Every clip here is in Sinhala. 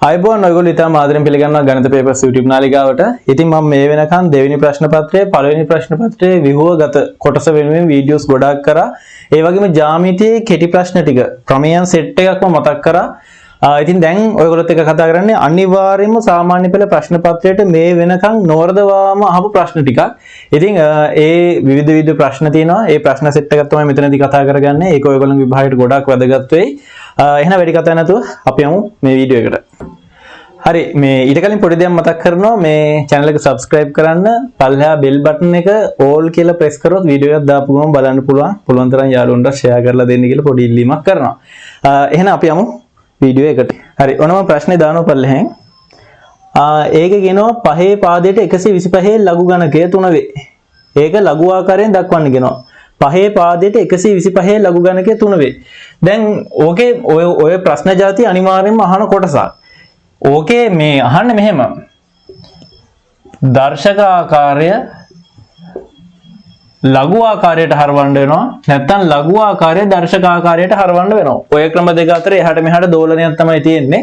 අයිබෝන් ඔයගොල්ලෝ ඉතාම ආදරෙන් පිළිගන්නවා ගණිත පේපර්ස් YouTube නාලිකාවට. ඉතින් මම මේ වෙනකන් දෙවෙනි ප්‍රශ්න පත්‍රයේ පළවෙනි ප්‍රශ්න පත්‍රයේ විහුවගත කොටස වෙනුවෙන් වීඩියෝස් ගොඩාක් කරා. ඒ වගේම ජ්‍යාමිතියේ කෙටි ප්‍රශ්න ටික ක්‍රමයන් සෙට් එකක්ම මතක් කරා. ඉතින් දැන් ඔයගොල්ලොත් එක්ක කතා කරන්නේ අනිවාර්යයෙන්ම සාමාන්‍ය පෙළ ප්‍රශ්න පත්‍රයට මේ වෙනකන් නොවරදවාම අහපු ප්‍රශ්න ටිකක්. ඉතින් ඒ විවිධ ප්‍රශ්න තියෙනවා. ඒ ප්‍රශ්න සෙට් එකක් තමයි මෙතනදී කතා කරගන්නේ. ඒක ඔයගොල්ලන්ගේ විභාගයට ගොඩාක් වැදගත් වෙයි. එහෙනම් වැඩි කතා නැතුව අපි යමු මේ වීඩියෝ එකට. හරි මේ ඊට කලින් පොඩි දෙයක් මතක් කරනවා මේ channel එක subscribe කරන්න පල්ලෙහා bell button එක all කියලා press කරොත් වීඩියෝ එකක් දාපු ගමන් බලන්න පුළුවන් තරම් යාළුවන්ට share කරලා දෙන්න කියලා පොඩි ඉල්ලීමක් කරනවා. එහෙනම් අපි යමු වීඩියෝ එකට. හරි ඔනම ප්‍රශ්නේ දානවා පල්ලෙහෙන්. ඒක කියනවා පහේ පාදයට 125 ලඝු ගණකය 3 වේ. ඒක ලඝු ආකාරයෙන් දක්වන්න කියනවා. පහේ පාදයට 125 ලඝු ගණකය 3 වේ. දැන් ඕකේ ඔය ප්‍රශ්න જાති අනිවාර්යෙන්ම අහන කොටසක්. ඕකේ මේ අහන්න මෙහෙම දර්ශක ආකාරය ලඝු ආකාරයට හරවන්න වෙනවා නැත්නම් ලඝු ආකාරය දර්ශක ආකාරයට හරවන්න වෙනවා. ඔය ක්‍රම දෙක අතර එහාට මෙහාට දෝලනයක් තමයි තියෙන්නේ.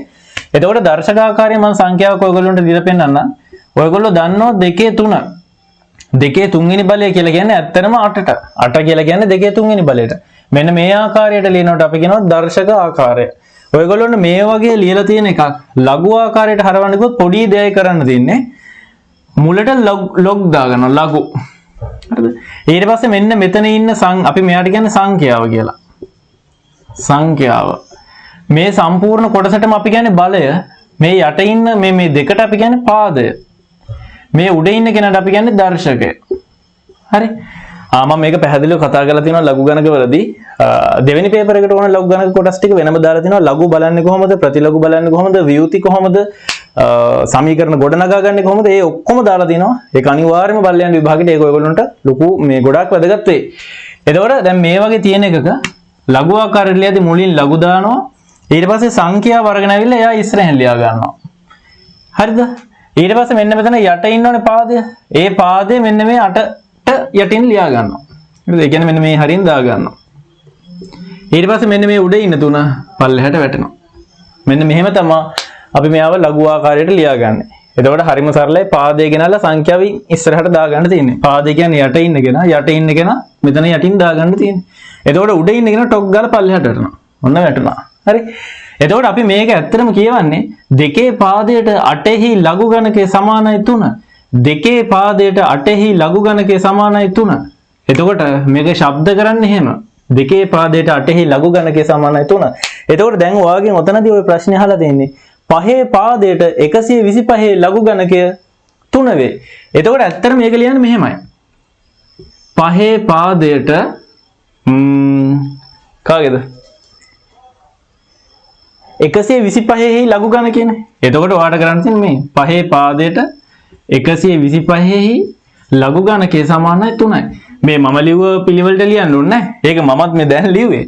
එතකොට දර්ශක ආකාරය මම සංඛ්‍යාවක් ඔයගොල්ලන්ට දීලා පෙන්නන්නම්. ඔයගොල්ලෝ දන්නවා 2 3. 2 3 වෙනි බලය කියලා කියන්නේ ඇත්තටම 8ට. 8 කියලා කියන්නේ 2 3 වෙනි බලයට. මෙන්න මේ ආකාරයට ලියනකොට අපි කියනවා දර්ශක ආකාරය. ඔයගොල්ලොන්ට මේ වගේ ලියලා තියෙන එකක් ලඝු ආකාරයට හරවන්න ගියොත් පොඩි දෙයක් කරන්න තියෙන්නේ. මුලට log දාගන්නවා ලඝු. හරිද? ඊට පස්සේ මෙන්න මෙතන ඉන්න අපි මෙයාට කියන්නේ සංඛ්‍යාව කියලා. සංඛ්‍යාව. මේ සම්පූර්ණ කොටසටම අපි කියන්නේ බලය. මේ යට ඉන්න මේ දෙකට අපි කියන්නේ පාදය. මේ උඩ ඉන්න කෙනාට අපි කියන්නේ දර්ශකය. හරි? මම මේක පැහැදිලිව කතා කරලා තියෙනවා ලඝු ගණක වලදී. දෙවෙනි පේපර් එකට ඕන ලඝු ගණක කොටස් ටික වෙනම දාලා තිනවා. ලඝු බලන්නේ කොහොමද? ප්‍රතිලඝු බලන්නේ කොහොමද? ව්‍යුති කොහොමද? සමීකරණ ගොඩනගා ගන්නේ කොහොමද? ඒ ඔක්කොම දාලා තිනවා. ඒක අනිවාර්යයෙන්ම බලයන් විභාගෙට ඒක ඔයගොල්ලන්ට ලොකු මේ ගොඩාක් වැදගත් වෙයි. එතකොට දැන් මේ වගේ තියෙන එකක ලඝු ආකාරයට ලියද්දි මුලින් ලඝු දානවා. ඊට පස්සේ සංඛ්‍යාව වර්ගන ඇවිල්ලා එයා ඉස්සරහින් ලියා ගන්නවා. හරිද? ඊට පස්සේ මෙන්න මෙතන යට ඉන්නෝනේ පාදය. ඒ පාදය මෙන්න මේ 8ට යටින් ලියා ගන්නවා. හරිද? ඒ කියන්නේ මෙන්න මේ හරින් දා ගන්නවා. ඊට පස්සේ මෙන්න මේ උඩ ඉන්න 3 පල්ලෙහාට වැටෙනවා. මෙන්න මෙහෙම තමයි අපි මෙයාව ලඝු ආකාරයට ලියා ගන්න. එතකොට හරිම සරලයි පාදය ගෙනල්ලා සංඛ්‍යාවෙන් ඉස්සරහට දා ගන්න තියෙන්නේ. පාදය කියන්නේ යට ඉන්න කෙනා, යට ඉන්න කෙනා මෙතන යටින් දා ගන්න තියෙන්නේ. එතකොට උඩ ඉන්න කෙනා ටොක් ගාලා පල්ලෙහාට වැටෙනවා. ඔන්න වැටුණා. හරි. එතකොට අපි මේක ඇත්තටම කියවන්නේ දෙකේ පාදයට 8හි ලඝු ගණකයේ සමානයි 3. දෙකේ පාදයට 8හි ලඝු ගණකයේ සමානයි 3. එතකොට මේක ශබ්ද කරන්නේ එහෙම. දෙකේ පාදයට 8හි ලඝු ගණකයේ සමානයි 3. එතකොට දැන් ඔයාගෙන් ඔතනදී ওই ප්‍රශ්නේ අහලා තියෙන්නේ පහේ පාදයට 125 ලඝු ගණකය 3 වේ. එතකොට ඇත්තටම මේක ලියන්නේ මෙහෙමයි. පහේ පාදයට කාගේද? 125හි ලඝු ගණකයනේ. එතකොට ඔයාලට කරන්න තියෙන්නේ මේ පහේ පාදයට 125හි ලඝු ගණකයේ සමානයි 3යි. මේ මම ලිව්ව පිළිවෙලට ලියන්න ඕනේ නැහැ. ඒක මමත් මේ දැන් ලිව්වේ.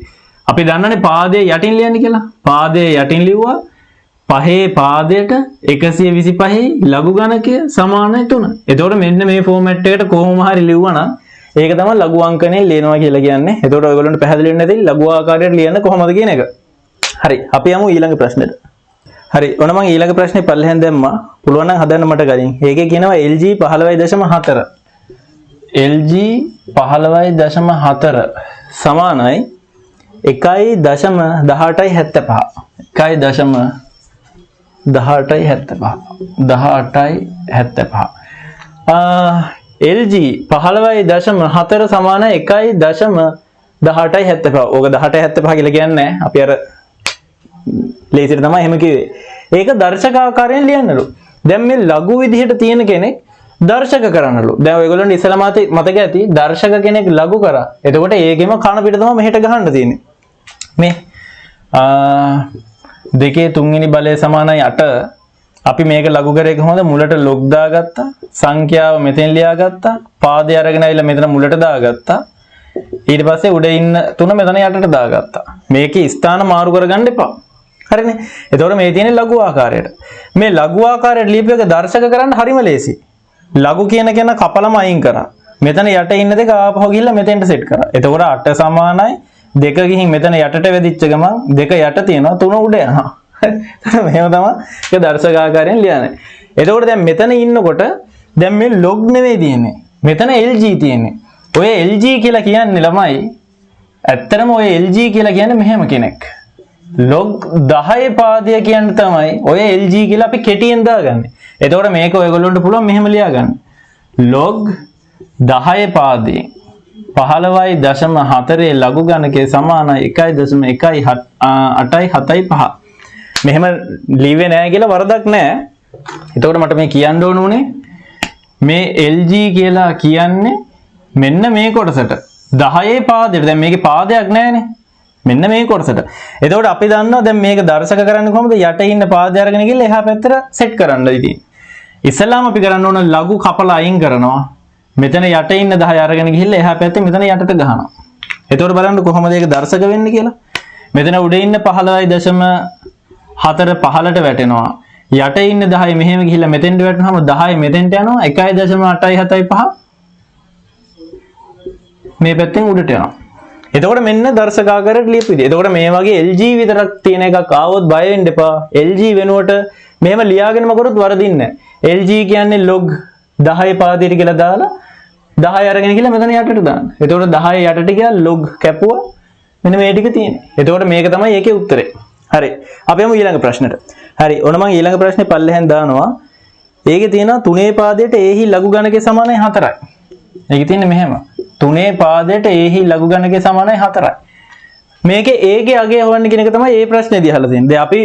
අපි දන්නනේ පාදයේ යටින් ලියන්නේ කියලා. පාදයේ යටින් ලිව්වා පහේ පාදයට 125හි ලඝු ගණකය සමානයි 3. එතකොට මෙන්න මේ ෆෝමැට් එකට කොහොම හරි ලිව්වනම් ඒක තමයි ලඝු අංකනේ ලියනවා කියලා කියන්නේ. එතකොට ඔයගොල්ලන්ට පැහැදිලි වෙන්නේ නැති ලඝු ආකාරයට ලියන්න කොහොමද කියන එක. හරි අපි යමු ඊළඟ ප්‍රශ්නෙට. හරි ඔන්න මම ඊළඟ ප්‍රශ්නේ පල්ලෙහෙන් දැම්මා. පුළුවන් නම් හදන්න මට කලින්. ඒකේ කියනවා LG 15.4. LG 15.4 සමානයි 1.1875. 1.1875. LG 15.4 සමානයි 1.1875. ඕක 1875 කියලා කියන්නේ අපි අර ලේසියට තමයි එහෙම කිව්වේ. ඒක දර්ශක ආකාරයෙන් ලියන්නලු. දැන් මේ ලඝු විදිහට තියෙන කෙනෙක් දර්ශක කරන්නලු. දැන් ඔයගොල්ලන්ට ඉස්සලා මතක ඇති දර්ශක කෙනෙක් ලඝු කරා. එතකොට ඒකෙම කන පිට තමයි මෙහෙට ගහන්න තියෙන්නේ. මේ දෙකේ තුන්වෙනි බලය සමානයි 8. අපි මේක ලඝු කරේ කොහොමද? මුලට log දාගත්තා. සංඛ්‍යාව මෙතෙන් ලියාගත්තා. පාදය අරගෙන ආවිල්ලා මෙතන මුලට දාගත්තා. ඊට පස්සේ උඩ ඉන්න 3 මෙතන යටට දාගත්තා. මේකේ ස්ථාන මාරු කරගන්න එපා. හරිනේ. එතකොට මේ තියෙන්නේ ලඝු ආකාරයට. මේ ලඝු ආකාරයට ලියපු එක දර්ශක කරන්න හරිම ලේසි. ලඝු කියන කෙනා කපලම අයින් කරා. මෙතන යට ඉන්න දෙක ආපහු ගිහිල්ලා මෙතෙන්ට සෙට් කරා. එතකොට 8 සමානයි 2 ගිහින් මෙතන යටට වැදිච්ච ගමන් 2 යට තියෙනවා 3 උඩ යනවා. මෙහෙම තමයි ඒක දර්ශකාකාරයෙන් ලියන්නේ. එතකොට දැන් මෙතන ඉන්නකොට දැන් මේ log නෙවෙයි තියෙන්නේ. මෙතන LG තියෙන්නේ. ඔය LG කියලා කියන්නේ ළමයි ඇත්තටම ඔය LG කියලා කියන්නේ මෙහෙම කෙනෙක්. log 10 පාදය කියන්න තමයි ඔය LG කියලා අපි කෙටියෙන් දාගන්නේ. එතකොට මේක ඔයගොල්ලන්ට පුළුවන් මෙහෙම ලියා ගන්න. log 10 පාදයෙන් 15.4 ලඝු ගණකයේ සමානයි 1.1.875. මෙහෙම ලියුවේ නැහැ කියලා වරදක් නැහැ. එතකොට මට මේ කියන්න ඕන උනේ මේ LG කියලා කියන්නේ මෙන්න මේ කොටසට 10 පාදයට. දැන් මේකේ පාදයක් නැහැනේ. මෙන්න මේ කොටසට. එතකොට අපි දන්නවා දැන් මේක දර්ශක කරන්නේ කොහොමද? යට ඉන්න පාදය අරගෙන ගිහලා එහා පැත්තට සෙට් කරන්න ඉතින්. ඉස්සෙල්ලාම අපි කරන්න ඕන ලඝු කපලා අයින් කරනවා. මෙතන යට ඉන්න 10 අරගෙන ගිහිල්ලා එහා පැත්තේ මෙතන යටට ගහනවා. එතකොට බලන්න කොහොමද ඒක දර්ශක වෙන්නේ කියලා. මෙතන උඩ ඉන්න 15.4 පහළට වැටෙනවා. යට ඉන්න 10 මෙහෙම ගිහිල්ලා මෙතෙන්ට වැටෙනවාම 10 මෙතෙන්ට යනවා 1.875 මේ පැත්තෙන් උඩට යනවා. එතකොට මෙන්න දර්ශකාකාරයට ලියපු විදිය. එතකොට මේ වගේ LG විතරක් තියෙන එකක් ආවොත් බය වෙන්න එපා. LG වෙනුවට මෙහෙම ලියාගෙනම කරොත් වරදින්නේ නැහැ. LG කියන්නේ log 10 පාදයට කියලා දාලා 10 අරගෙන ගිහලා මෙතන යටට දාන්න. එතකොට 10 යටට ගියා log කැපුවා. මෙන්න මේ ටික තියෙන්නේ. එතකොට මේක තමයි ඒකේ උත්තරේ. හරි. අපි යමු ඊළඟ ප්‍රශ්නෙට. හරි. ඔන්න මම ඊළඟ ප්‍රශ්නේ පල්ලෙහෙන් දානවා. ඒකේ තියෙනවා 3 පාදයට ඒහි ලඝු ගණකයේ සමානයි 4යි. ඒකේ තියෙන්නේ මෙහෙම. 3 පාදයට ඒහි ලඝු ගණකයේ සමානයි 4යි. මේකේ ඒගේ අගය හොයන්න කියන එක තමයි මේ ප්‍රශ්නේදී අහලා තියෙන්නේ. දැන් අපි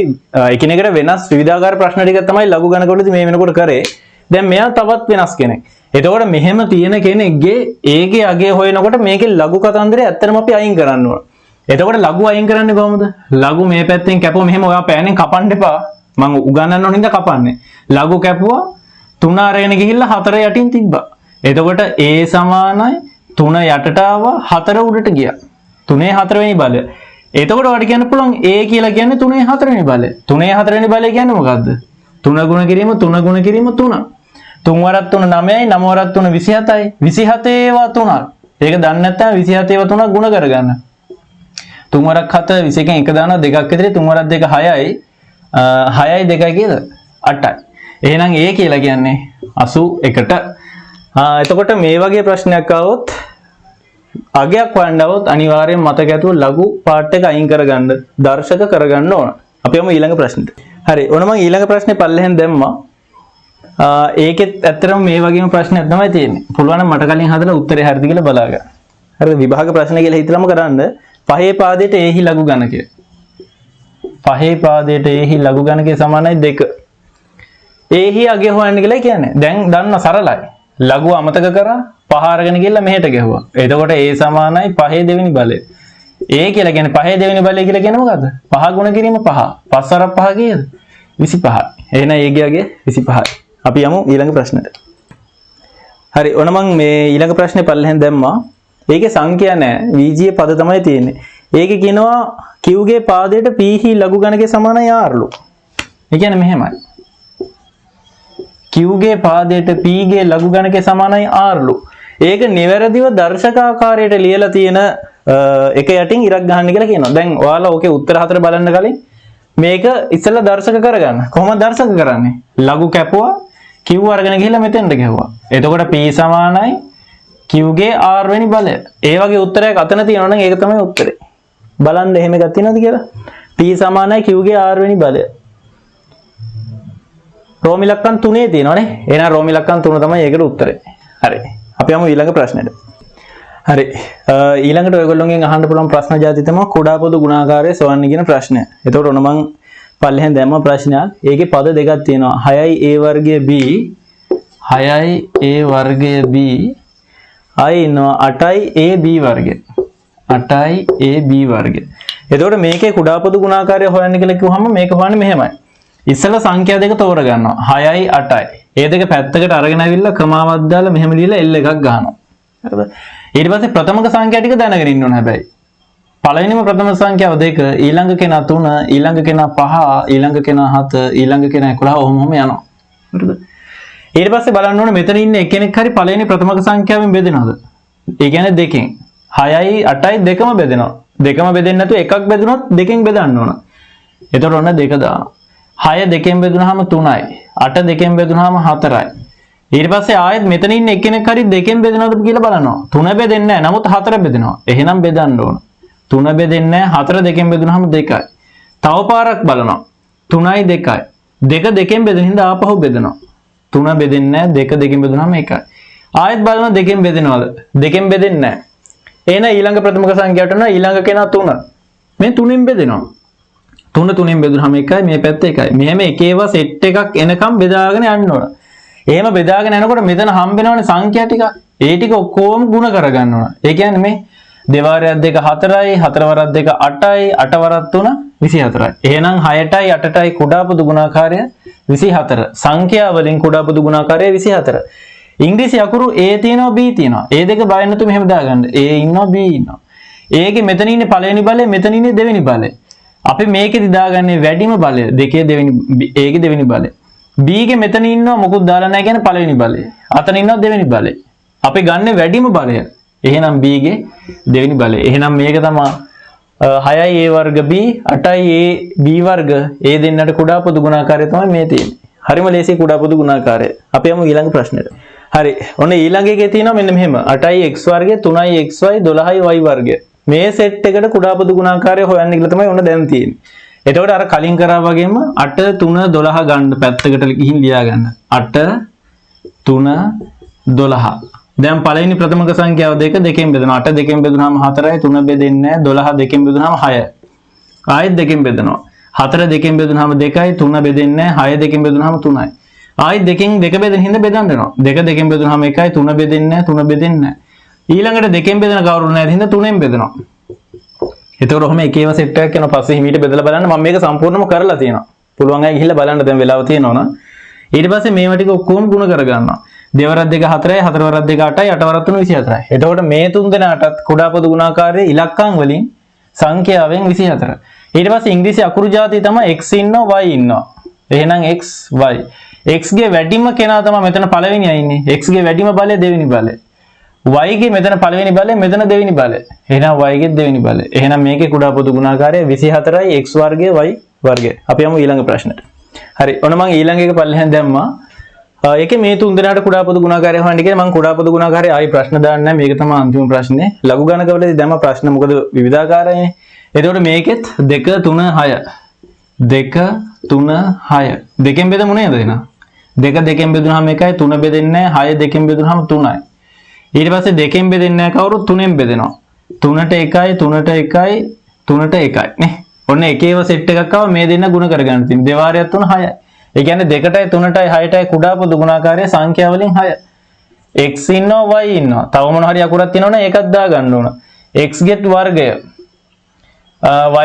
එකිනෙකට වෙනස් විවිධාකාර ප්‍රශ්න ටික තමයි ලඝු ගණකවලදී මේ වෙනකොට කරේ. දැන් මෙයා තවත් වෙනස් කෙනෙක්. එතකොට මෙහෙම තියෙන කෙනෙක්ගේ ඒගේ අගය හොයනකොට මේකේ ලඝු කතන්දරය ඇත්තටම අපි අයින් කරන්න ඕන. එතකොට ලඝු අයින් කරන්නේ කොහොමද? ලඝු මේ පැත්තෙන් කැපුවා මෙහෙම ඔයා පෑනෙන් කපන්න එපා. මම උගන්වන්න ඕන හින්දා කපන්නේ. ලඝු කැපුවා 3 අරගෙන ගිහිල්ලා 4 යටින් තිබ්බා. එතකොට A සමානයි 3 යටට ආවා 4 උඩට ගියා. 3 4 වෙනි බලය. එතකොට ඔයාලට කියන්න පුළුවන් A කියලා කියන්නේ 3 4 වෙනි බලය. 3 4 වෙනි බලය කියන්නේ මොකද්ද? 3 ගුණ කිරීම 3 ගුණ කිරීම 3. 3 වරක් 3 9යි 9 වරක් 3 27යි 27 ඒවා 3ක්. ඒක දන්නේ නැත්නම් 27 ඒවා 3ක් ගුණ කරගන්න. 3 වරක් 7 21න් එක දානවා දෙකක් විතරයි 3 වරක් 2 6යි 6යි 2යි කියද 8යි. එහෙනම් A කියලා කියන්නේ 81ට. එතකොට මේ වගේ ප්‍රශ්නයක් ආවොත් අගයක් වණ්ඩවොත් අනිවාර්යෙන් මතක ඇතුව ලඝු පාර්ට් එක අයින් කරගන්න දර්ශක කරගන්න ඕන. අපි යමු ඊළඟ ප්‍රශ්නෙට. හරි. ඔන්න මම ඊළඟ ප්‍රශ්නේ පල්ලෙහෙන් දැම්මා. ඒකෙත් ඇත්තටම මේ වගේම ප්‍රශ්නයක් තමයි තියෙන්නේ. පුළුවන් නම් මට කලින් හදලා උත්තරේ හරිද කියලා බලාගන්න. හරිද? විභාග ප්‍රශ්න කියලා හිතලම කරන්න. පහේ පාදයට ඒහි ලඝු ගණකය. පහේ පාදයට ඒහි ලඝු ගණකය සමානයි 2. ඒහි අගය හොයන්න කියලා කියන්නේ. දැන් දන්න සරලයි. ලඝු අමතක කරා පහ අරගෙන ගිහලා මෙහෙට ගැහුවා. එතකොට A සමානයි පහේ දෙවෙනි බලය. A කියලා කියන්නේ පහේ දෙවෙනි බලය කියලා කියන්නේ මොකද්ද? 5 ගුණ කිරීම 5. 5 වරක් 5 කීයද? 25යි. එහෙනම් A ගියාගේ 25යි. අපි යමු ඊළඟ ප්‍රශ්නෙට. හරි. ඔන්න මම මේ ඊළඟ ප්‍රශ්නේ පල්ලෙහෙන් දැම්මා. ඒකේ සංඛ්‍යා නැහැ. VG පද තමයි තියෙන්නේ. ඒකේ කියනවා Q ගේ පාදයට P හි ලඝු ගණකයේ සමානයි R ලු. ඒ කියන්නේ මෙහෙමයි. Q ගේ පාදයට P ගේ ලඝු ගණකයේ සමානයි R ලු. ඒක නිවැරදිව දර්ශකාකාරයට ලියලා තියෙන එක යටින් ඉරක් ගහන්න කියලා කියනවා. දැන් ඔයාලා ඕකේ උත්තර හතර බලන්න කලින් මේක ඉස්සෙල්ලා දර්ශක කරගන්න. කොහොමද දර්ශක කරන්නේ? ලඝු කැපුවා Q අරගෙන ගිහලා මෙතෙන්ට ගැහුවා. එතකොට P සමානයි Q ගේ R වෙනි බලය. ඒ වගේ උත්තරයක් අතන තියෙනවා නම් ඒක තමයි උත්තරේ. බලන්න එහෙම එකක් තියෙනවද කියලා. P සමානයි Q ගේ R වෙනි බලය. රෝම ඉලක්කම් 3 තියෙනවානේ. එහෙනම් රෝම ඉලක්කම් 3 තමයි ඒකට උත්තරේ. හරි. අපි යමු ඊළඟ ප්‍රශ්නෙට. හරි. ඊළඟට ඔයගොල්ලෝගෙන් අහන්න පුළුවන් ප්‍රශ්න ජාති තමයි කුඩා පොදු ගුණාකාරය සොයන්න කියන ප්‍රශ්නය. එතකොට ඔන්න මම පල්ලෙහෙන් දැම්ම ප්‍රශ්නයක්. ඒකේ පද දෙකක් තියෙනවා. 6යි A වර්ගය B 6යි A වර්ගය B ආයි ඉන්නවා 8යි A B වර්ගය. 8යි A B වර්ගය. එතකොට මේකේ කුඩා පොදු ගුණාකාරය හොයන්න කියලා කිව්වහම මේක හොයන්නේ මෙහෙමයි. ඉස්සෙල්ලා සංඛ්‍යා දෙක තෝරගන්නවා. 6යි 8යි. ඒ දෙක පැත්තකට අරගෙන ආවිල්ලා කමාවක් දාලා මෙහෙම ලියලා L එකක් ගන්නවා. හරිද? ඊට පස්සේ ප්‍රථමක සංඛ්‍යා ටික දැනගෙන ඉන්න ඕන හැබැයි. පළවෙනිම ප්‍රථම සංඛ්‍යාව 2, ඊළඟ කෙනා 3, ඊළඟ කෙනා 5, ඊළඟ කෙනා 7, ඊළඟ කෙනා 11 ඔහොම යනවා. හරිද? ඊට පස්සේ බලන්න ඕනේ මෙතන ඉන්න එක්කෙනෙක් හරි පළවෙනි ප්‍රථමක සංඛ්‍යාවෙන් බෙදෙනවද? ඒ කියන්නේ දෙකෙන්. 6යි 8යි දෙකම බෙදෙනවා. දෙකම බෙදෙන්නේ නැතුව එකක් බෙදුනොත් දෙකෙන් බෙදන්න ඕන. එතකොට ඔන්න 2 දානවා. 6 2ෙන් බෙදුනහම 3යි. 8 2ෙන් බෙදුනහම 4යි. ඊට පස්සේ ආයෙත් මෙතන ඉන්න එක්කෙනෙක් හරි 2ෙන් බෙදනවද කියලා බලනවා. 3 බෙදෙන්නේ නැහැ. නමුත් 4 බෙදෙනවා. එහෙනම් බෙදන්න ඕන. 3 බෙදෙන්නේ නැහැ. 4 2ෙන් බෙදුනහම 2යි. තව පාරක් බලනවා. 3යි 2යි. 2 2ෙන් බෙදෙන හින්දා ආපහු බෙදනවා. 3 බෙදෙන්නේ නැහැ. 2 2ෙන් බෙදුනහම 1යි. ආයෙත් බලනවා 2ෙන් බෙදෙනවද? 2ෙන් බෙදෙන්නේ නැහැ. එහෙනම් ඊළඟ ප්‍රථමක සංඛ්‍යාවට යනවා. ඊළඟ කෙනා 3. මේ 3ෙන් බෙදෙනවා. 3 3ෙන් බෙදුනහම 1යි. මේ පැත්ත 1යි. මෙහෙම එක ඒවා සෙට් එකක් එනකම් බෙදාගෙන යන්න ඕන. එහෙම බෙදාගෙන යනකොට මෙතන හම්බෙනවනේ සංඛ්‍යා ටික. ඒ ටික ඔක්කොම ගුණ කරගන්න ඕන. ඒ කියන්නේ මේ 2 වරක් 2 4යි, 4 වරක් 2 8යි, 8 වරක් 3 24යි. එහෙනම් 6ටයි 8ටයි කුඩා පොදු ගුණාකාරය 24. සංඛ්‍යා වලින් කුඩා පොදු ගුණාකාරය 24. ඉංග්‍රීසි අකුරු A තියෙනවා B තියෙනවා. ඒ දෙක බය නැතුව මෙහෙම දාගන්න. A ඉන්නවා B ඉන්නවා. A ගේ මෙතන ඉන්නේ පළවෙනි බලය, මෙතන ඉන්නේ දෙවෙනි බලය. අපි මේකෙදි දාගන්නේ වැඩිම බලය. දෙකේ දෙවෙනි A ගේ දෙවෙනි බලය. B ගේ මෙතන ඉන්නවා මොකුත් දාලා නැහැ කියන්නේ පළවෙනි බලය. අතන ඉන්නවා දෙවෙනි බලය. අපි ගන්න වැඩිම බලය. එහෙනම් B ගේ දෙවෙනි බලය. එහෙනම් මේක තමයි 6යි A වර්ග B 8යි A B වර්ග ඒ දෙන්නට කුඩා පොදු ගුණාකාරය තමයි මේ තියෙන්නේ. හරිම ලේසි කුඩා පොදු ගුණාකාරය. අපි යමු ඊළඟ ප්‍රශ්නෙට. හරි. ඔන්න ඊළඟ එකේ තියෙනවා මෙන්න මෙහෙම 8යි x වර්ගය 3යි xy 12යි y වර්ගය. මේ සෙට් එකට කුඩා පොදු ගුණාකාරය හොයන්න කියලා තමයි ඔන්න දැන් තියෙන්නේ. එතකොට අර කලින් කරා වගේම 8 3 12 ගන්න පැත්තකට ගිහින් ලියා ගන්න. 8 3 12. දැන් පළවෙනි ප්‍රථමක සංඛ්‍යාව 2 2ෙන් බෙදනවා. 8 2ෙන් බෙදුනහම 4යි 3 බෙදෙන්නේ නැහැ. 12 2ෙන් බෙදුනහම 6යි. ආයෙත් 2ෙන් බෙදනවා. 4 2ෙන් බෙදුනහම 2යි 3 බෙදෙන්නේ නැහැ. 6 2ෙන් බෙදුනහම 3යි. ආයෙත් 2ෙන් 2 බෙදෙන හින්දා බෙදන්න වෙනවා. 2 2ෙන් බෙදුනහම 1යි 3 බෙදෙන්නේ නැහැ. 3 බෙදෙන්නේ නැහැ. ඊළඟට 2ෙන් බෙදෙන කවුරුත් නැහැ හින්දා 3ෙන් බෙදනවා. එතකොට ඔහම එක ඒවා සෙට් එකක් යනවා. පස්සේ හිමීට බෙදලා බලන්න මම මේක සම්පූර්ණයෙන්ම කරලා තියෙනවා. පුළුවන් අය ගිහිල්ලා බලන්න දැන් වෙලාව තියෙනවා නා. ඊට පස්සේ මේවා ටික ඔක්කොම ගුණ කරගන්නවා. 2 වරක් 2 4යි 4 වරක් 2 8යි 8 වරක් 3 24යි. එතකොට මේ තුන් දෙනාටත් කුඩා පොදු ගුණාකාරයේ ඉලක්කම් වලින් සංඛ්‍යාවෙන් 24. ඊට පස්සේ ඉංග්‍රීසි අකුරු ಜಾති තමයි x ඉන්නවා y ඉන්නවා. එහෙනම් x y. x ගේ වැඩිම කෙනා තමයි මෙතන පළවෙනියා ඉන්නේ. x ගේ වැඩිම බලය දෙවෙනි බලය. y ගේ මෙතන පළවෙනි බලය මෙතන දෙවෙනි බලය. එහෙනම් y ගේ දෙවෙනි බලය. එහෙනම් මේකේ කුඩා පොදු ගුණාකාරය 24යි x වර්ගය y වර්ගය. අපි යමු ඊළඟ ප්‍රශ්නෙට. හරි. ඔන්න මම ඊළඟ එක පල්ලෙහෙන් දැම්මා. ඒකේ මේ තුන් දෙනාට කුඩා පොදු ගුණාකාරය හොයන්න කියලා මම කුඩා පොදු ගුණාකාරය ආයි ප්‍රශ්න දාන්නේ නැහැ. මේක තමයි අන්තිම ප්‍රශ්නේ. ලඝු ගණකවලදී දැම්ම ප්‍රශ්න මොකද විවිධාකාරයිනේ. එතකොට මේකෙත් 2 3 6 2 3 6 දෙකෙන් බෙදමු නේද එහෙනම්? 2 2ෙන් බෙදුනහම 1යි 3 බෙදෙන්නේ නැහැ. 6 2ෙන් බෙදුනහම 3යි. ඊට පස්සේ 2ෙන් බෙදෙන්නේ නැහැ කවුරුත් 3ෙන් බෙදෙනවා. 3ට 1යි 3ට 1යි 3ට 1යි නේ. ඔන්න එකේව සෙට් එකක් ආව මේ දෙන්න ಗುಣ කරගන්න තියෙනවා. දෙවාරයක් 3 6යි. ඒ කියන්නේ 2ටයි 3ටයි 6ටයි කුඩා පොදු ගුණාකාරයේ සංඛ්‍යා වලින් 6. x ඉන්නවා y ඉන්නවා. තව මොන හරි අකුරක් තියෙනවනේ ඒකත් දා ගන්න ඕන. x ගෙත් වර්ගය.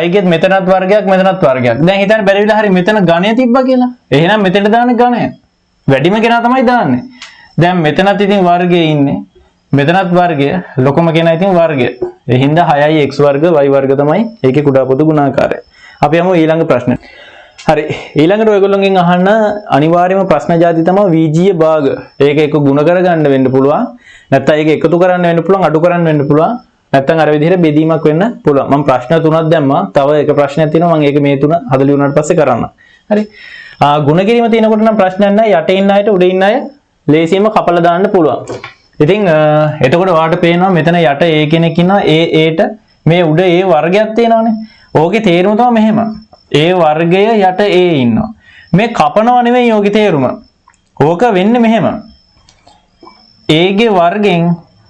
y ගෙත් මෙතනත් වර්ගයක් මෙතනත් වර්ගයක්. දැන් හිතන්න බැරි විලා හරි මෙතන ගණය තිබ්බා කියලා. එහෙනම් මෙතනට දාන්නේ ගණය. වැඩිම කෙනා තමයි දාන්නේ. දැන් මෙතනත් ඉතින් වර්ගයේ ඉන්නේ. මෙතනත් වර්ගය ලොකම කෙනා ඉතින් වර්ගය. ඒ හින්දා 6යි x වර්ග y වර්ග තමයි ඒකේ කුඩා පොදු ගුණාකාරය. අපි යමු ඊළඟ ප්‍රශ්නෙට. හරි ඊළඟට ඔයගොල්ලෝගෙන් අහන්න අනිවාර්යම ප්‍රශ්න ಜಾති තමයි විජීය භාග. ඒක එක ගුණ කරගන්න වෙන්න පුළුවන්. නැත්නම් ඒක එකතු කරන්න වෙන්න පුළුවන්, අඩු කරන්න වෙන්න පුළුවන්. නැත්නම් අර විදිහට බෙදීමක් වෙන්න පුළුවන්. මම ප්‍රශ්න තුනක් දැම්මා. තව එක ප්‍රශ්නයක් තියෙනවා. මම ඒක මේ තුන හදලා ඉවරනාට පස්සේ කරන්න. හරි. ගුණ කිරීම තියෙනකොට නම් ප්‍රශ්නයක් නැහැ. යට ඉන්න අයට උඩ ඉන්න අය ලේසියෙන්ම කපලා දාන්න පුළුවන්. ඉතින් එතකොට ඔයාලට පේනවා මෙතන යට A කෙනෙක් ඉන්නවා. Aට මේ උඩ A වර්ගයක් තියෙනවානේ. ඕකේ තේරුම තමයි මෙහෙම. A වර්ගය යට A ඉන්නවා. මේ කපනව නෙමෙයි ඕකේ තේරුම. ඕක වෙන්නේ මෙහෙම. A ගේ වර්ගෙන්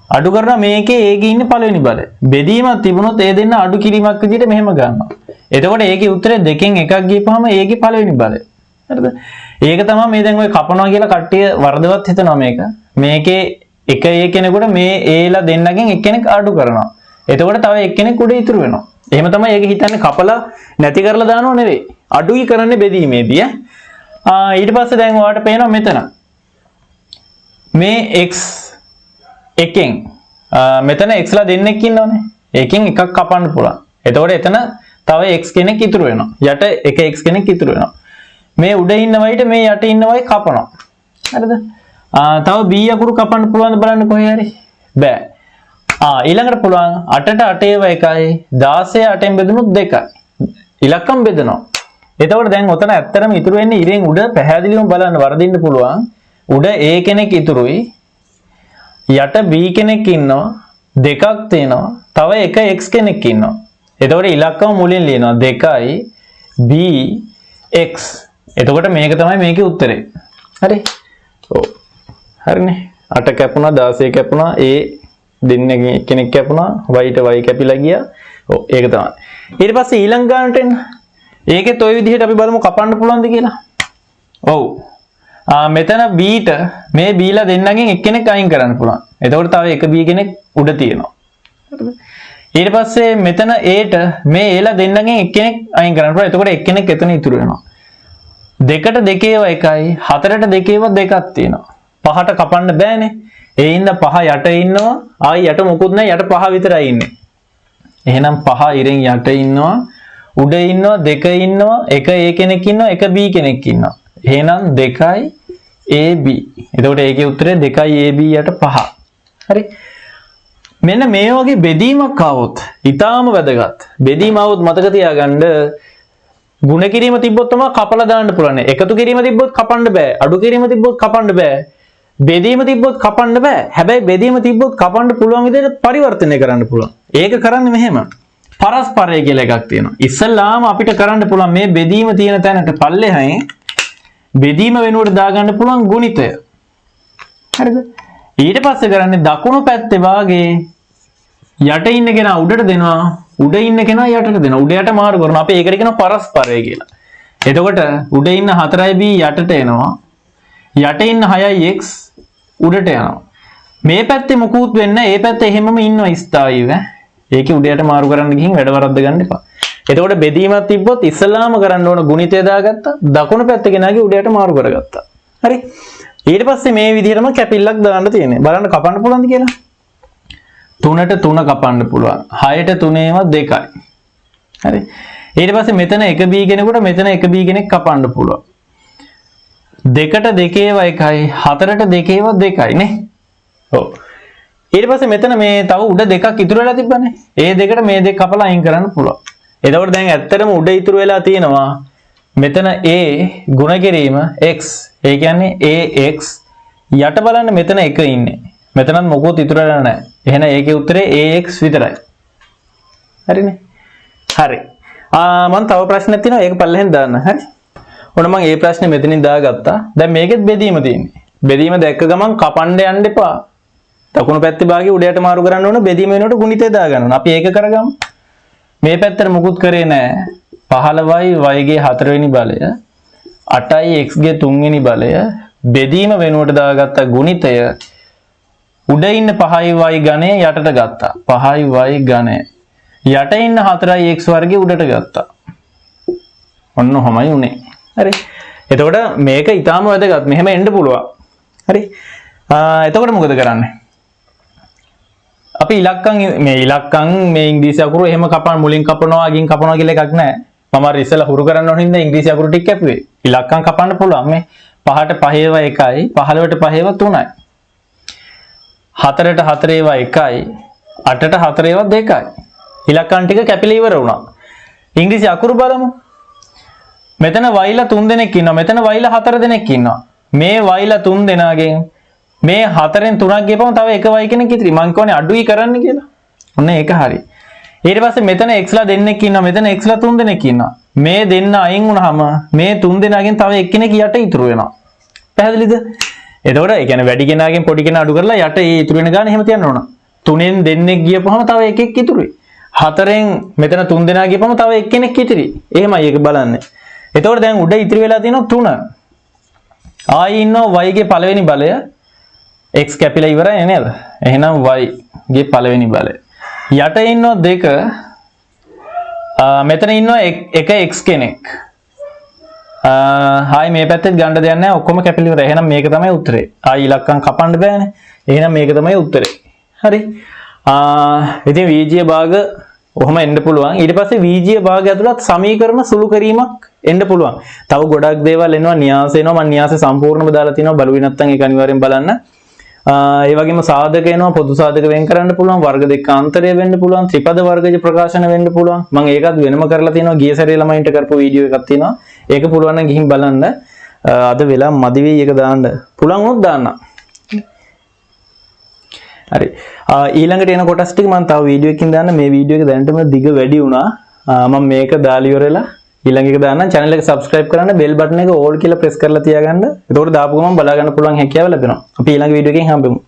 අඩු කරනවා මේකේ A ගේ ඉන්නේ පළවෙනි බලය. බෙදීමක් තිබුණොත් ඒ දෙන්න අඩු කිරීමක් විදිහට මෙහෙම ගන්නවා. එතකොට ඒකේ උත්තරේ දෙකෙන් එකක් ගියපුවාම A ගේ පළවෙනි බලය. හරිද? ඒක තමයි මේ දැන් ඔය කපනවා කියලා කට්ටිය වරදවත් හිතනවා මේක. මේකේ එක A කෙනෙකුට මේ Aලා දෙන්නගෙන් එක්කෙනෙක් අඩු කරනවා. එතකොට තව එක්කෙනෙක් උඩ ඉතුරු වෙනවා. එහෙම තමයි ඒක හිතන්නේ කපලා නැති කරලා දානව නෙවෙයි. අඩුයි කරන්නේ බෙදීමේදී ඊට පස්සේ දැන් ඔයාලට පේනවා මෙතන මේ x එකෙන් මෙතන x ලා දෙන්නෙක් ඉන්නවනේ. එකෙන් එකක් කපන්න පුළුවන්. එතකොට එතන තව x කෙනෙක් ඉතුරු වෙනවා. යට එක x කෙනෙක් ඉතුරු වෙනවා. මේ උඩ ඉන්න වයිට මේ යට ඉන්න වයි කපනවා. හරිද? තව b අකුරු කපන්න පුළුවන්ද බලන්න කොහේ හරි? බෑ. ඊළඟට පුළුවන් 8ට 8 ඒවා 1යි 16 8ෙන් බෙදුනොත් 2යි. ඉලක්කම් බෙදනවා. එතකොට දැන් ඔතන ඇත්තටම ඉතුරු වෙන්නේ ඉරෙන් උඩ පැහැදිලිවම බලන්න වරදින්න පුළුවන්. උඩ A කෙනෙක් ඉතුරුයි. යට B කෙනෙක් ඉන්නවා. දෙකක් තියෙනවා. තව එක X කෙනෙක් ඉන්නවා. එතකොට ඉලක්කම මුලින් ලියනවා 2යි B X. එතකොට මේක තමයි මේකේ උත්තරේ. හරි? ඔව්. හරිනේ. 8 කැපුණා 16 කැපුණා A දෙන්නේ කෙනෙක් කැපුණා y ට y කැපිලා ගියා. ඔව් ඒක තමයි. ඊට පස්සේ ඊළඟ ගානට එන්න. ඒකෙත් ওই විදිහට අපි බලමු කපන්න පුළුවන්ද කියලා. ඔව්. මෙතන B ට මේ B ලා දෙන්නගෙන් එක්කෙනෙක් අයින් කරන්න පුළුවන්. එතකොට තව එක B කෙනෙක් උඩ තියෙනවා. හරිද? ඊට පස්සේ මෙතන A ට මේ A ලා දෙන්නගෙන් එක්කෙනෙක් අයින් කරන්න පුළුවන්. එතකොට එක්කෙනෙක් එතන ඉතුරු වෙනවා. 2ට 2 ඒවා 1යි 4ට 2 ඒවා 2ක් තියෙනවා. 5ට කපන්න බෑනේ. ඒ ඉන්න 5 යට ඉන්නවා. ආයි යට මොකුත් නැහැ. යට 5 විතරයි ඉන්නේ. එහෙනම් 5 ඉරෙන් යට ඉන්නවා. උඩ ඉන්නවා 2 ඉන්නවා. එක A කෙනෙක් ඉන්නවා. එක B කෙනෙක් ඉන්නවා. එහෙනම් 2යි AB. එතකොට ඒකේ උත්තරේ 2යි AB යට 5. හරි. මෙන්න මේ වගේ බෙදීමක් ආවොත් ඊටාම වැදගත්. බෙදීම ආවොත් මතක තියාගන්න ගුණ කිරීම තිබ්බොත් තමයි කපලා දාන්න පුළුවන්. එකතු කිරීම තිබ්බොත් කපන්න බෑ. අඩු කිරීම තිබ්බොත් කපන්න බෑ. බෙදීම තිබ්බොත් කපන්න බෑ. හැබැයි බෙදීම තිබ්බොත් කපන්න පුළුවන් විදිහට පරිවර්තනය කරන්න පුළුවන්. ඒක කරන්නේ මෙහෙම. පරස්පරය කියලා එකක් තියෙනවා. ඉස්සල්ලාම අපිට කරන්න පුළුවන් මේ බෙදීම තියෙන තැනට පල්ලෙහායෙන් බෙදීම වෙනුවට දාගන්න පුළුවන් ගුණිතය. හරිද? ඊට පස්සේ කරන්නේ දකුණු පැත්තේ වාගේ යට ඉන්න කෙනා උඩට දෙනවා. උඩ ඉන්න කෙනා යටට දෙනවා. උඩ යට මාරු කරනවා. අපි ඒකට කියනවා පරස්පරය කියලා. එතකොට උඩ ඉන්න 4යි B යටට එනවා. යට ඉන්න 6යි X උඩට යනවා. මේ පැත්තේ මොකුත් වෙන්නේ නැහැ. ඒ පැත්තේ එහෙමම ඉන්නවා ස්ථායීව. ඒකේ උඩ යට මාරු කරන්න ගිහින් වැඩ වරද්ද ගන්න එපා. එතකොට බෙදීමක් තිබ්බොත් ඉස්සලාම කරන්න ඕන ගුණිතය දාගත්තා. දකුණු පැත්තේ කෙනාගේ උඩ යට මාරු කරගත්තා. හරි? ඊට පස්සේ මේ විදිහටම කැපිල්ලක් දාන්න තියෙන්නේ. බලන්න කපන්න පුළුවන්ද කියලා? 3ට 3 කපන්න පුළුවන්. 6ට 3 ඒවා 2යි. හරි. ඊට පස්සේ මෙතන එක B කෙනෙකුට මෙතන එක B කෙනෙක් කපන්න පුළුවන්. 2ට 2 ඒවා 1යි 4ට 2 ඒවා 2යි නේ. ඔව්. ඊට පස්සේ මෙතන මේ තව උඩ දෙකක් ඉතුරු වෙලා තිබ්බනේ. ඒ දෙකට මේ දෙක කපලා අයින් කරන්න පුළුවන්. එතකොට දැන් ඇත්තටම උඩ ඉතුරු වෙලා තියෙනවා මෙතන A ගුණ කිරීම x. ඒ කියන්නේ AX යට බලන්න මෙතන එක ඉන්නේ. මෙතනත් මොකොත් ඉතුරු වෙලා නැහැ. එහෙනම් ඒකේ උත්තරේ AX විතරයි. හරිනේ? හරි. මම තව ප්‍රශ්නයක් තියෙනවා. ඒක පල්ලෙහෙන් දාන්න. හරි? ඔන්න මම මේ ප්‍රශ්නේ මෙතනින් දාගත්තා. දැන් මේකෙත් බෙදීම තියෙන්නේ. බෙදීම දැක්ක ගමන් කපන්න යන්න එපා. දකුණු පැත්තේ භාගය උඩ යට මාරු කරන්න ඕන. බෙදීම වෙනකොට ගුණිතය දාගන්න ඕන. අපි ඒක කරගමු. මේ පැත්තට මුකුත් කරේ නැහැ. 15යි y ගේ 4 වෙනි බලය 8යි x ගේ 3 වෙනි බලය බෙදීම වෙනුවට දාගත්ත ගුණිතය උඩ ඉන්න 5යි y ඝනය යටට ගත්තා. 5යි y ඝනය යට ඉන්න 4යි x වර්ගය උඩට ගත්තා. ඔන්න ඔහමයි උනේ. හරි. එතකොට මේක ඊටාම වැදගත්. මෙහෙම එන්න පුළුවන්. හරි. එතකොට මොකද කරන්නේ? අපි ඉලක්කම් මේ ඉංග්‍රීසි අකුරු එහෙම කපන මුලින් කපනවා අගින් කපනවා කියලා එකක් නැහැ. මම අර ඉස්සෙල්ලා හුරු කරන්න ඕන හින්දා ඉංග්‍රීසි අකුරු ටික කැපුවේ. ඉලක්කම් කපන්න පුළුවන්. මේ 5ට 5 ඒවා 1යි 15ට 5 ඒවා 3යි. 4ට 4 ඒවා 1යි 8ට 4 ඒවා 2යි. ඉලක්කම් ටික කැපිලා ඉවර වුණා. ඉංග්‍රීසි අකුරු බලමු. මෙතන වයිලා 3 දෙනෙක් ඉන්නවා. මෙතන වයිලා 4 දෙනෙක් ඉන්නවා. මේ වයිලා 3 දෙනාගෙන් මේ 4න් 3ක් ගියපම තව එක y කෙනෙක් ඉතිරි. මං කියන්නේ අඩුයි කරන්න කියලා. ඔන්න ඒක හරි. ඊට පස්සේ මෙතන x ලා දෙන්නෙක් ඉන්නවා. මෙතන x ලා 3 දෙනෙක් ඉන්නවා. මේ දෙන්න අයින් වුණාම මේ 3 දෙනාගෙන් තව එක්කෙනෙක් යට ඉතුරු වෙනවා. පැහැදිලිද? එතකොට ඒ කියන්නේ වැඩි කෙනාගෙන් පොඩි කෙනා අඩු කරලා යට ඒ ඉතුරු වෙන ගාන එහෙම තියන්න ඕන. 3න් දෙන්නෙක් ගියපුවම තව එකෙක් ඉතුරුයි. 4න් මෙතන 3 දෙනා ගියපම තව එක්කෙනෙක් ඉතිරි. එහෙමයි ඒක බලන්නේ. එතකොට දැන් උඩ ඉතිරි වෙලා තියෙනවා 3. ආයි ඉන්නවා y ගේ පළවෙනි බලය x කැපිලා ඉවරයි නේද? එහෙනම් y ගේ පළවෙනි බලය. යට ඉන්නවා 2. මෙතන ඉන්නවා එක x කෙනෙක්. හායි මේ පැත්තෙත් ගන්න දෙයක් නැහැ. ඔක්කොම කැපිලා ඉවරයි. එහෙනම් මේක තමයි උත්තරේ. ආයි ඉලක්කම් කපන්න බෑනේ. එහෙනම් මේක තමයි උත්තරේ. හරි. ඉතින් VG භාග ඔහොම එන්න පුළුවන්. ඊට පස්සේ VG භාගය ඇතුළත් සමීකරණ සුළු කිරීමක් එන්න පුළුවන්. තව ගොඩක් දේවල් එනවා. න්‍යාස එනවා. මම න්‍යාස සම්පූර්ණව දාලා තිනවා. බලුවේ නැත්නම් ඒක අනිවාර්යෙන් බලන්න. ඒ වගේම සාධක එනවා පොදු සාධක වෙන් කරන්න පුළුවන් වර්ග දෙක අන්තරය වෙන්න පුළුවන් ත්‍රිපද වර්ගජ ප්‍රකාශන වෙන්න පුළුවන් මම ඒකත් වෙනම කරලා තියෙනවා ගිය සැරේ ළමයින්ට කරපු වීඩියෝ එකක් තියෙනවා ඒක පුළුවන් නම් ගිහින් බලන්න අද වෙලා මදි වෙයි ඒක දාන්න පුළුවන් වුණොත් දාන්න හරි ඊළඟට එන කොටස් ටික මම තව වීඩියෝ එකකින් දාන්න මේ වීඩියෝ එක දැනටම දිග වැඩි වුණා මම මේක දාලා ඉවරලා ඊළඟ එක දාන්න channel එක subscribe කරන්න bell button එක all කියලා press කරලා තියාගන්න එතකොට දාපු ගමන් බලා ගන්න පුළුවන් හැකියාව ලැබෙනවා අපි ඊළඟ වීඩියෝ එකකින් හම්බෙමු